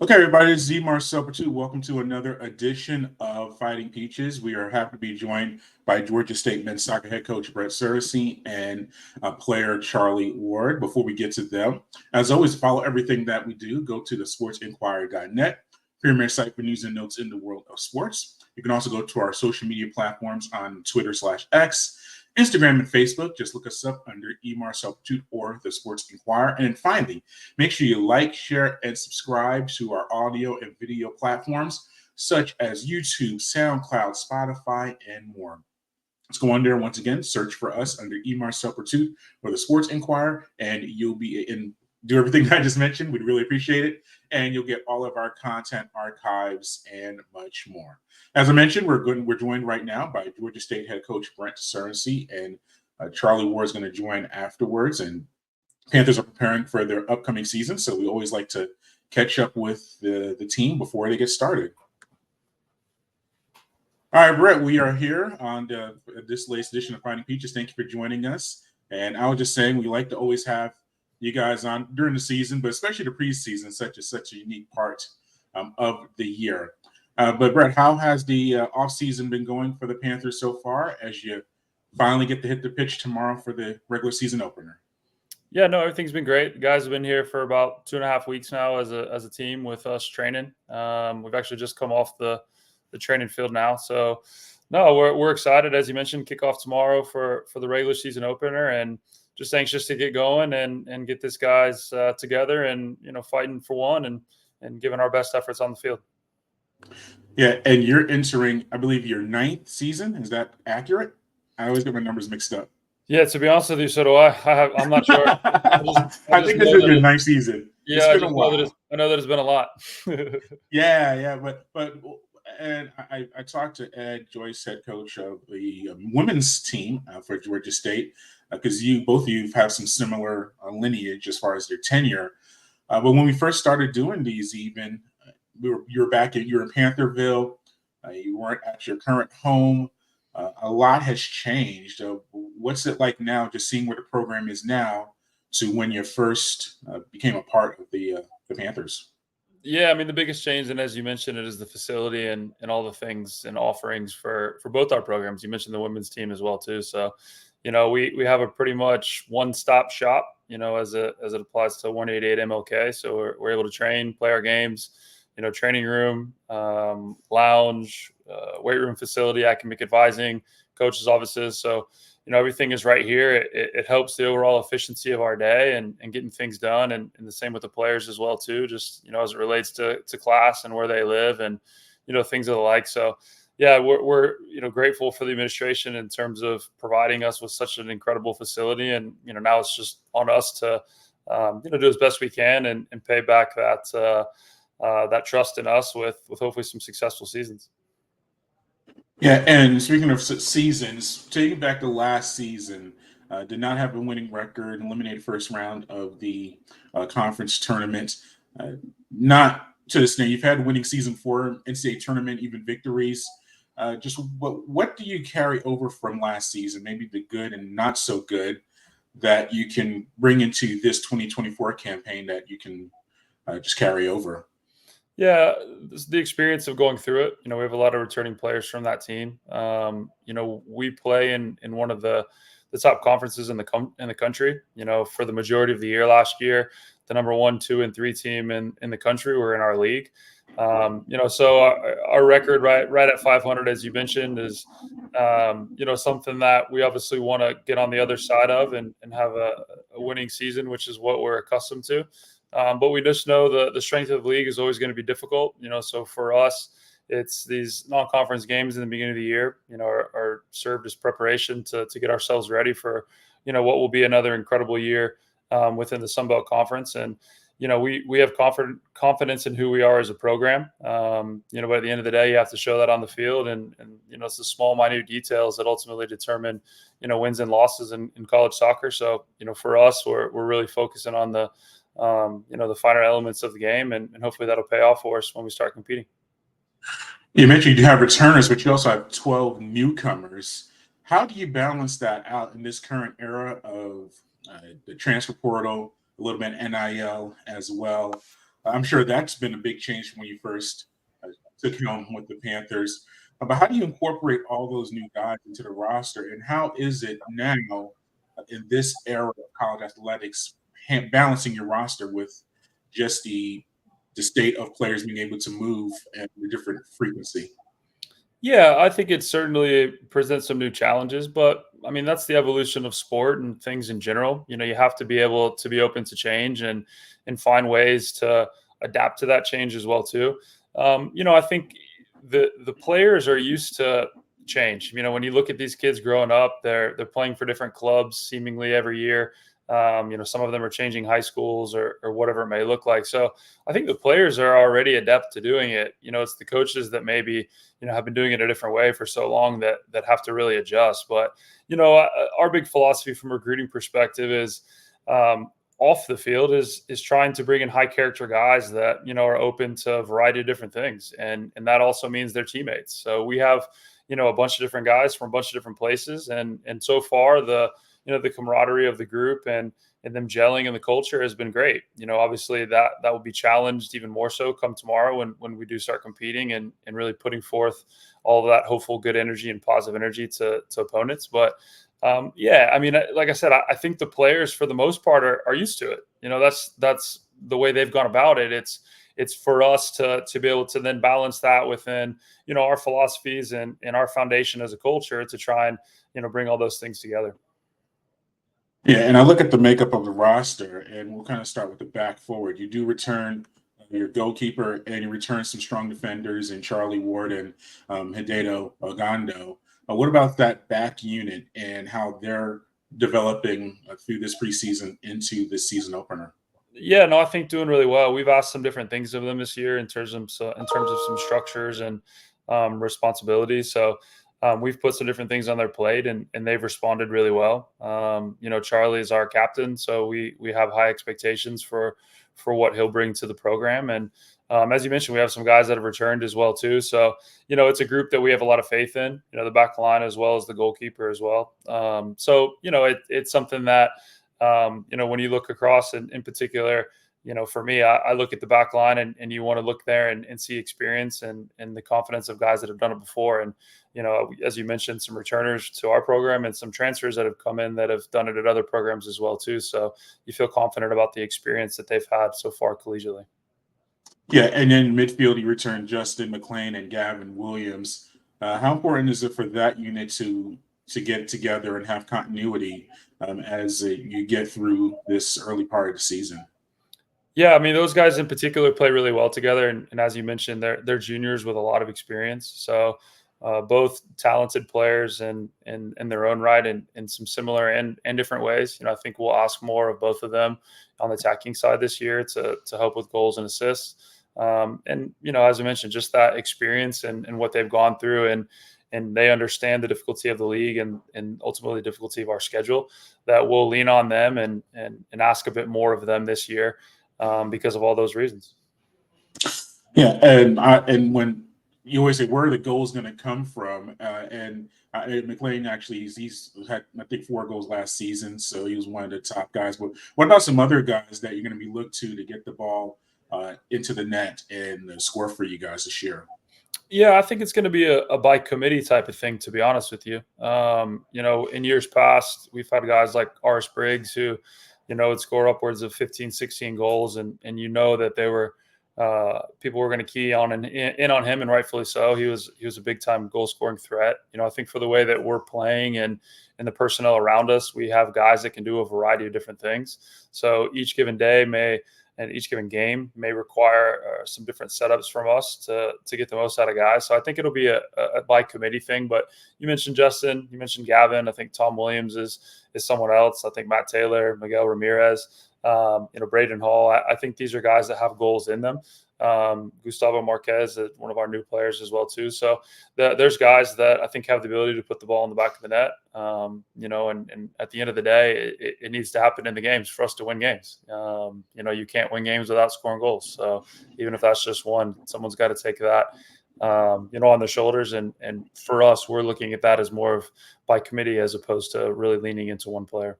Okay, everybody, it's Z Marcel Patu. Welcome to another edition of Fighting Peaches. We are happy to be joined by Georgia State men's soccer head coach Brett Surrency and player Charlie Ward. Before we get to them, as always, follow everything that we do. Go to the sportsinquirer.net, premier site for news and notes in the world of sports. You can also go to our social media platforms on Twitter/X, Instagram, and Facebook. Just look us up under Marcel Patu or the Sports Inquirer. And then finally, make sure you like, share, and subscribe to our audio and video platforms such as YouTube, SoundCloud, Spotify, and more. Let's go on there once again. Search for us under Marcel Pursuit or the Sports Inquirer, and you'll be in. Do everything I just mentioned. We'd really appreciate it. And you'll get all of our content, archives, and much more. As I mentioned, we're joined right now by Georgia State head coach Brett Surrency, and Charlie Ward is going to join afterwards. And Panthers are preparing for their upcoming season, so we always like to catch up with the team before they get started. All right, Brett, we are here on this latest edition of Fighting Peaches. Thank you for joining us. And I was just saying, we like to always have you guys on during the season, but especially the preseason, such a unique part of the year. But Brett, how has the offseason been going for the Panthers so far as you finally get to hit the pitch tomorrow for the regular season opener? Yeah, no, everything's been great. The guys have been here for about 2.5 weeks now as a team with us training. We've actually just come off the training field now. So, no, we're excited. As you mentioned, kickoff tomorrow for the regular season opener, and just anxious to get going and get this guys together and, fighting for one and giving our best efforts on the field. Yeah, and you're entering, I believe, your 9th season. Is that accurate? I always get my numbers mixed up. Yeah, to be honest with you, so do I. I'm not sure. I think this is your 9th season. Yeah, I know that it's been a lot. yeah, but and I talked to Ed Joyce, head coach of the women's team for Georgia State, because both of you have some similar lineage as far as their tenure. But when we first started doing these, even you were in Pantherville. You weren't at your current home. A lot has changed. What's it like now, just seeing where the program is now to when you first became a part of the Panthers? Yeah, I mean, the biggest change, and as you mentioned, it is the facility and all the things and offerings for both our programs. You mentioned the women's team as well, too. So, we have a pretty much one-stop shop, as it applies to 188 MLK. So we're able to train, play our games, training room, lounge, weight room facility, academic advising, coaches' offices. So, everything is right here. It helps the overall efficiency of our day and getting things done. And the same with the players as well, too, just, as it relates to class and where they live and, things of the like. So, yeah, we're grateful for the administration in terms of providing us with such an incredible facility. And, now it's just on us to, do as best we can and pay back that trust in us with hopefully some successful seasons. Yeah, and speaking of seasons, taking back to last season, did not have a winning record, eliminated first round of the conference tournament. Not to this day, you've had a winning season for NCAA tournament, even victories. Just what do you carry over from last season, maybe the good and not so good, that you can bring into this 2024 campaign that you can just carry over? Yeah, the experience of going through it. We have a lot of returning players from that team. We play in one of the top conferences in the country. For the majority of the year last year, the number 1, 2, and 3 team in the country were in our league. So our record right at 500, as you mentioned, is something that we obviously want to get on the other side of and have a winning season, which is what we're accustomed to. But we just know the strength of the league is always going to be difficult. So for us, it's these non-conference games in the beginning of the year, are served as preparation to get ourselves ready for, what will be another incredible year within the Sun Belt Conference. And, we have confidence in who we are as a program. But at the end of the day, you have to show that on the field. And it's the small, minute details that ultimately determine, wins and losses in college soccer. So, for us, we're really focusing on the finer elements of the game, and hopefully that'll pay off for us when we start competing. You mentioned you have returners, but you also have 12 newcomers. How do you balance that out in this current era of the transfer portal, a little bit NIL as well? I'm sure that's been a big change from when you first took him with the Panthers. But how do you incorporate all those new guys into the roster, and how is it now in this era of college athletics balancing your roster with just the state of players being able to move and the different frequency? Yeah, I think it certainly presents some new challenges, but I mean that's the evolution of sport and things in general. You have to be able to be open to change and find ways to adapt to that change as well too. I think the players are used to change. When you look at these kids growing up, they're playing for different clubs seemingly every year. Some of them are changing high schools or whatever it may look like. So I think the players are already adept to doing it. It's the coaches that maybe have been doing it a different way for so long that have to really adjust. But our big philosophy from a recruiting perspective is off the field is trying to bring in high character guys that are open to a variety of different things, and that also means their teammates. So we have a bunch of different guys from a bunch of different places, and so far the camaraderie of the group and them gelling in the culture has been great. Obviously that will be challenged even more so come tomorrow when we do start competing and really putting forth all of that hopeful, good energy and positive energy to opponents. But yeah, I mean, like I said, I think the players for the most part are used to it. That's the way they've gone about it. It's for us to be able to then balance that within our philosophies and our foundation as a culture to try and bring all those things together. Yeah, and I look at the makeup of the roster, and we'll kind of start with the back forward. You do return your goalkeeper, and you return some strong defenders in Charlie Ward and Hideto Ogando. What about that back unit and how they're developing through this preseason into this season opener? Yeah, no, I think doing really well. We've asked some different things of them this year in terms of some structures and responsibilities. So we've put some different things on their plate, and they've responded really well. Charlie is our captain, so we have high expectations for what he'll bring to the program. And as you mentioned, we have some guys that have returned as well too. So it's a group that we have a lot of faith in. The back line as well as the goalkeeper as well. It's something that when you look across in particular, for me, I look at the back line and you want to look there and see experience and the confidence of guys that have done it before. And, as you mentioned, some returners to our program and some transfers that have come in that have done it at other programs as well, too. So you feel confident about the experience that they've had so far collegially. Yeah, and then midfield, you return Justin McLean and Gavin Williams. How important is it for that unit to get together and have continuity as you get through this early part of the season? Yeah, I mean, those guys in particular play really well together, and as you mentioned, they're juniors with a lot of experience. So both talented players in their own right, and in some similar and different ways. I think we'll ask more of both of them on the attacking side this year to help with goals and assists. And as I mentioned, just that experience and what they've gone through, and they understand the difficulty of the league and ultimately the difficulty of our schedule. That we'll lean on them and ask a bit more of them this year because of all those reasons. Yeah, and when you always say where are the goals going to come from, and McLean actually he's had I think 4 goals last season, so he was one of the top guys. But what about some other guys that you're going to be looked to get the ball into the net and score for you guys this year? Yeah, I think it's going to be a by committee type of thing, to be honest with you. In years past, we've had guys like Aris Briggs who, would score upwards of 15, 16 goals. And that they were, people were going to key on and in on him, and rightfully so. He was a big time goal scoring threat. I think for the way that we're playing and the personnel around us, we have guys that can do a variety of different things. So each given day and each given game may require some different setups from us to get the most out of guys. So I think it'll be a by committee thing. But you mentioned Justin, you mentioned Gavin. I think Tom Williams is someone else. I think Matt Taylor, Miguel Ramirez, Braden Hall. I think these are guys that have goals in them. Gustavo Marquez, one of our new players as well too. So there's guys that I think have the ability to put the ball in the back of the net. And at the end of the day, it needs to happen in the games for us to win games. You can't win games without scoring goals. So even if that's just one, someone's got to take that, on their shoulders. And for us, we're looking at that as more of by committee as opposed to really leaning into one player.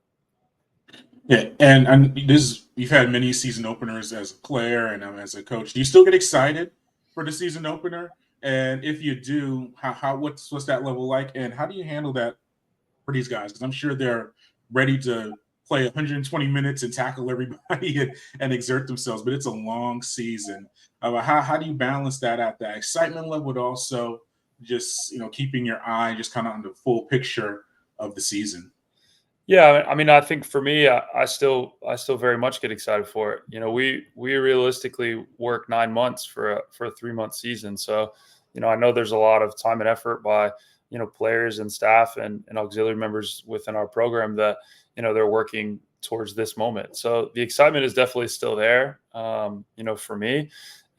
Yeah, and this you've had many season openers as a player and as a coach. Do you still get excited for the season opener? And if you do, how what's that level like? And how do you handle that for these guys? Because I'm sure they're ready to play 120 minutes and tackle everybody and exert themselves, but it's a long season. How do you balance that at that excitement level, but also just keeping your eye just kind of on the full picture of the season? Yeah, I mean, I think for me, I still very much get excited for it. We realistically work 9 months for a 3 month season, so I know there's a lot of time and effort by players and staff and auxiliary members within our program that they're working towards this moment. So the excitement is definitely still there. For me,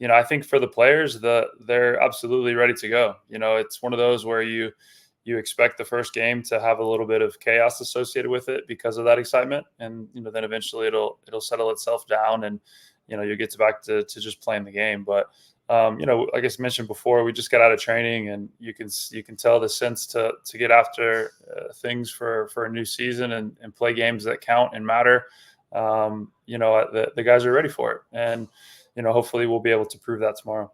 I think for the players, they're absolutely ready to go. It's one of those where you expect the first game to have a little bit of chaos associated with it because of that excitement, and then eventually it'll settle itself down, and you get back to just playing the game. But like I mentioned before, we just got out of training, and you can tell the sense to get after things for a new season and play games that count and matter. The guys are ready for it, and hopefully we'll be able to prove that tomorrow.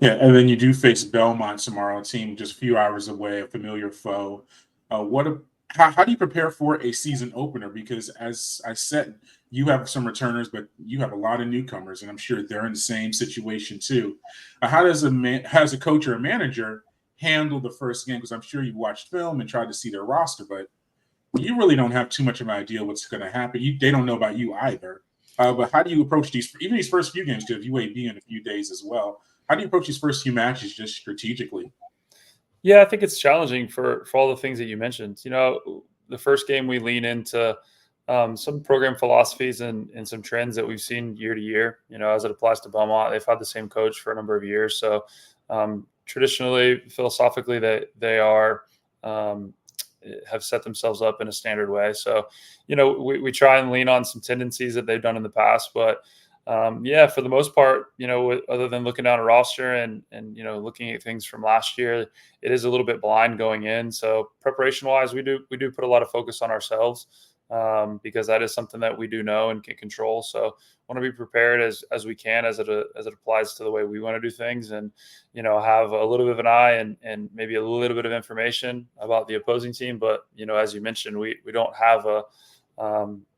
Yeah, and then you do face Belmont tomorrow, a team just a few hours away, a familiar foe. What a, how do you prepare for a season opener? Because as I said, you have some returners, but you have a lot of newcomers, and I'm sure they're in the same situation too. How does a coach or a manager handle the first game? Because I'm sure you've watched film and tried to see their roster, but you really don't have too much of an idea what's going to happen. They don't know about you either. But how do you approach even these first few games? Because UAB in a few days as well. How do you approach these first few matches just strategically? Yeah, I think it's challenging for all the things that you mentioned. The first game we lean into some program philosophies and some trends that we've seen year to year. As it applies to Belmont, they've had the same coach for a number of years. So traditionally, philosophically, they are have set themselves up in a standard way. So we try and lean on some tendencies that they've done in the past, but yeah, for the most part, other than looking down a roster and looking at things from last year, it is a little bit blind going in. So preparation wise, we do put a lot of focus on ourselves because that is something that we do know and can control. So want to be prepared as we can as it applies to the way we want to do things, and have a little bit of an eye and maybe a little bit of information about the opposing team. But as you mentioned, we don't have a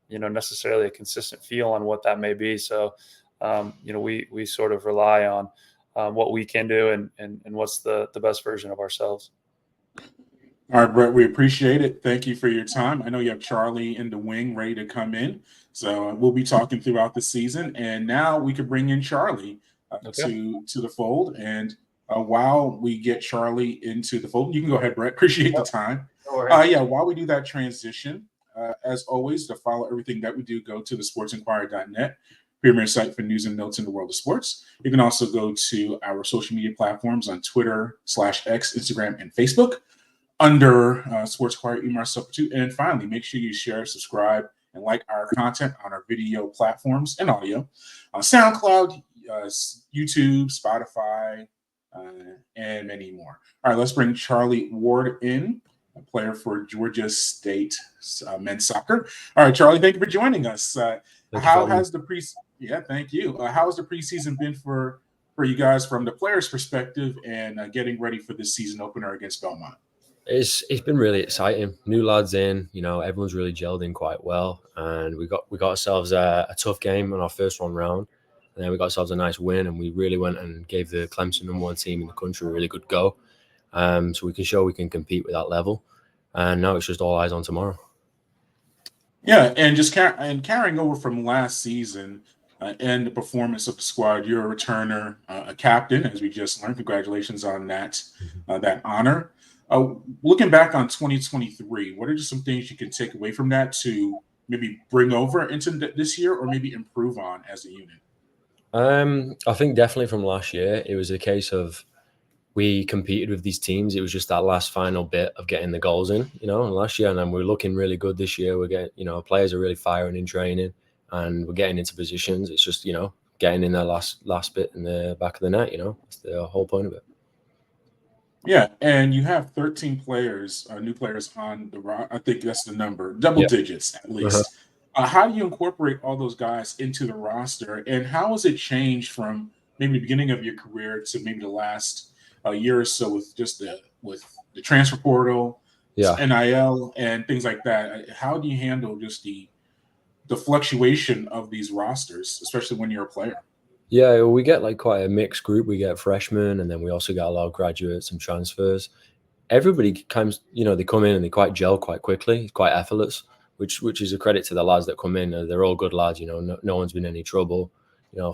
necessarily a consistent feel on what that may be. So, we sort of rely on what we can do and what's the best version of ourselves. All right, Brett, we appreciate it. Thank you for your time. I know you have Charlie in the wing ready to come in. So we'll be talking throughout the season. And now we could bring in Charlie Okay. to the fold. And while we get Charlie into the fold, you can go ahead, Brett. Appreciate the Yep. time. No worries. Yeah, while we do that transition, as always, to follow everything that we do, go to the sportsinquirer.net, premier site for news and notes in the world of sports. You can also go to our social media platforms on Twitter/X, Instagram, and Facebook under Sports Inquirer, myself too. And finally, make sure you share, subscribe, and like our content on our video platforms and audio on SoundCloud, YouTube, Spotify, and many more. All right, let's bring Charlie Ward in, a player for Georgia State men's soccer. All right, Charlie, thank you for joining us. Thank you for How having me. has the pre? Yeah, thank you. How has the preseason been for you guys from the players' perspective and getting ready for this season opener against Belmont? It's been really exciting. New lads in, everyone's really gelled in quite well, and we got ourselves a tough game on our first one round, and then we got ourselves a nice win, and we really went and gave the Clemson #1 team in the country a really good go. So we can show we can compete with that level, and now it's just all eyes on tomorrow. Yeah, and just carrying over from last season and the performance of the squad, you're a returner, a captain, as we just learned. Congratulations on that honor. Looking back on 2023, what are just some things you can take away from that to maybe bring over into this year, or maybe improve on as a unit? I think definitely from last year, it was a case of we competed with these teams. It was just that last final bit of getting the goals in, and last year, and then we're looking really good this year. We're getting, players are really firing in training, and we're getting into positions. It's just, getting in that last bit in the back of the net. That's the whole point of it. Yeah, and you have 13 players, new players on the roster. I think that's the number, double Yeah. digits at Uh-huh. least. How do you incorporate all those guys into the roster, and how has it changed from maybe the beginning of your career to maybe the last year or so with just the transfer portal, Yeah. NIL, and things like that? How do you handle just the fluctuation of these rosters, especially when you're a player? Yeah, we get like quite a mixed group. We get freshmen, and then we also get a lot of graduates and transfers. Everybody comes, they come in and they quite gel quite quickly. It's quite effortless, which is a credit to the lads that come in. They're all good lads. No one's been in any trouble.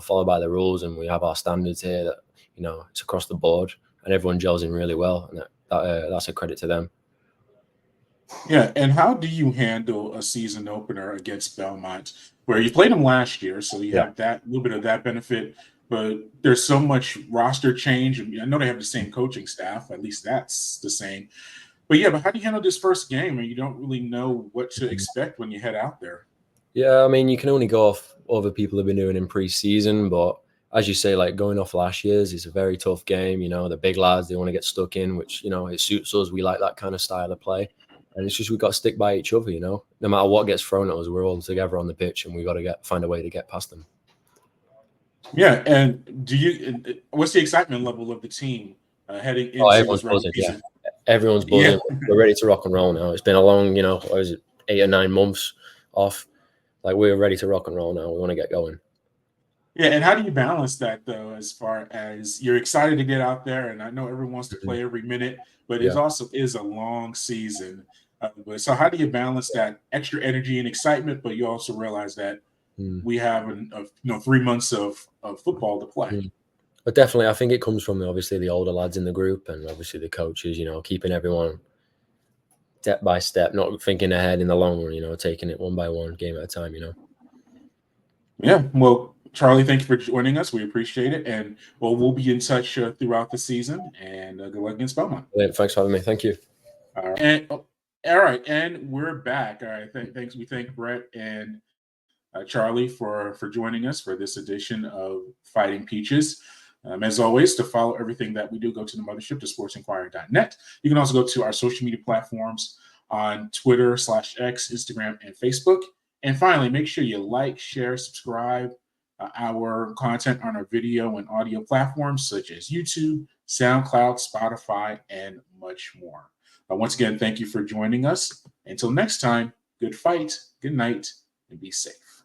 Follow by the rules, and we have our standards here that it's across the board, and everyone gels in really well, and that's a credit to them. Yeah, and how do you handle a season opener against Belmont, where you played them last year, so you Yeah. have that little bit of that benefit, but there's so much roster change. And I know they have the same coaching staff, at least that's the same. But yeah, but how do you handle this first game, and you don't really know what to expect when you head out there? Yeah, I mean, you can only go off other people have been doing in pre-season, but as you say, like going off last year's is a very tough game. The big lads, they want to get stuck in, which, it suits us. We like that kind of style of play. And it's just we've got to stick by each other, no matter what gets thrown at us, we're all together on the pitch and we got to find a way to get past them. Yeah, and what's the excitement level of the team heading into Everyone's this regular buzzing, season? yeah. Everyone's buzzing. Yeah. We're ready to rock and roll now. It's been a long, what was it, 8 or 9 months off. Like we're ready to rock and roll now. We want to get going. Yeah, and how do you balance that though, as far as you're excited to get out there, and I know everyone wants to play every minute, but it Yeah. also is a long season. So how do you balance that extra energy and excitement, but you also realize that we have 3 months of football to play? But definitely, I think it comes from obviously the older lads in the group and obviously the coaches, keeping everyone step by step, not thinking ahead in the long run, taking it one by one, game at a time, Yeah, well, Charlie, thank you for joining us. We appreciate it, and we'll be in touch throughout the season. And good luck against Belmont. Thanks for having me. Thank you. All right, all right, and we're back. All right, thanks. We thank Brett and Charlie for joining us for this edition of Fighting Peaches. As always, to follow everything that we do, go to the mothership to sportsinquirer.net. You can also go to our social media platforms on Twitter/X, Instagram, and Facebook. And finally, make sure you like, share, subscribe our content on our video and audio platforms such as YouTube, SoundCloud, Spotify, and much more. Once again, thank you for joining us. Until next time, good fight, good night, and be safe.